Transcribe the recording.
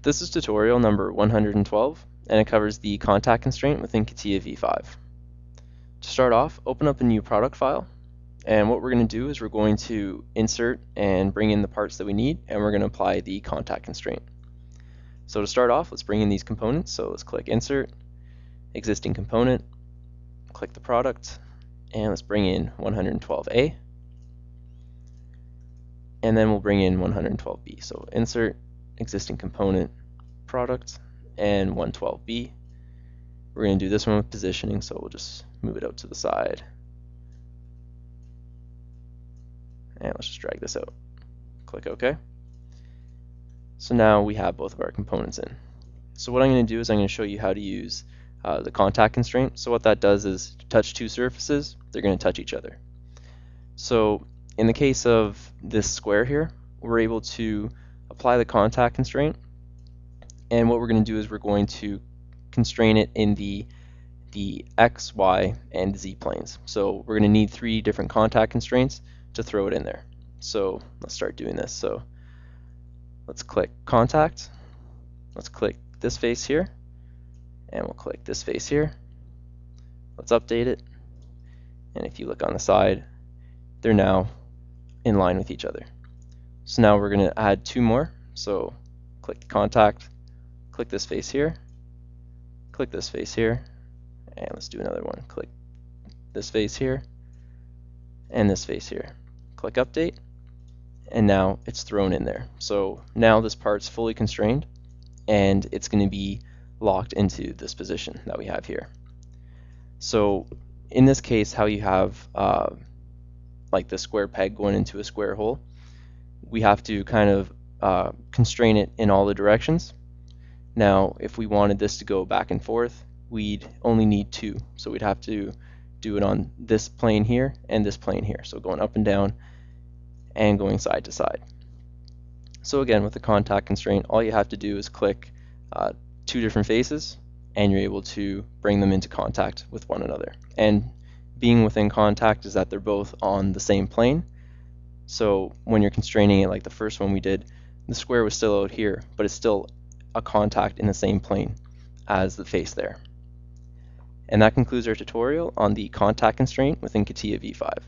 This is tutorial number 112, and it covers the contact constraint within CATIA v5. To start off, open up a new product file, and what we're going to do is we're going to insert and bring in the parts that we need, and we're going to apply the contact constraint. So to start off, let's bring in these components. So let's click Insert, Existing Component, click the product, and let's bring in 112A, and then we'll bring in 112B. So Insert, Existing Component, Product, and 112B. We're going to do this one with positioning, so we'll just move it out to the side. And let's just drag this out. Click OK. So now we have both of our components in. So what I'm going to do is I'm going to show you how to use the contact constraint. So what that does is to touch two surfaces, they're going to touch each other. So in the case of this square here, we're able to apply the contact constraint, and what we're going to do is we're going to constrain it in the X, Y, and Z planes. So we're going to need 3 different contact constraints to throw it in there. So let's start doing this. So let's click Contact, let's click this face here, and we'll click this face here. Let's update it, and if you look on the side, they're now in line with each other. So now we're going to add 2 more. So click Contact, click this face here, click this face here, and let's do another one. Click this face here, and this face here. Click Update, and now it's thrown in there. So now this part's fully constrained, and it's going to be locked into this position that we have here. So in this case, how you have like the square peg going into a square hole, we have to kind of constrain it in all the directions. Now, if we wanted this to go back and forth, we'd only need 2. So we'd have to do it on this plane here and this plane here. So going up and down and going side to side. So again, with the contact constraint, all you have to do is click 2 different faces, and you're able to bring them into contact with one another. And being within contact is that they're both on the same plane. So when you're constraining it like the first one we did, the square was still out here, but it's still a contact in the same plane as the face there. And that concludes our tutorial on the contact constraint within CATIA v5.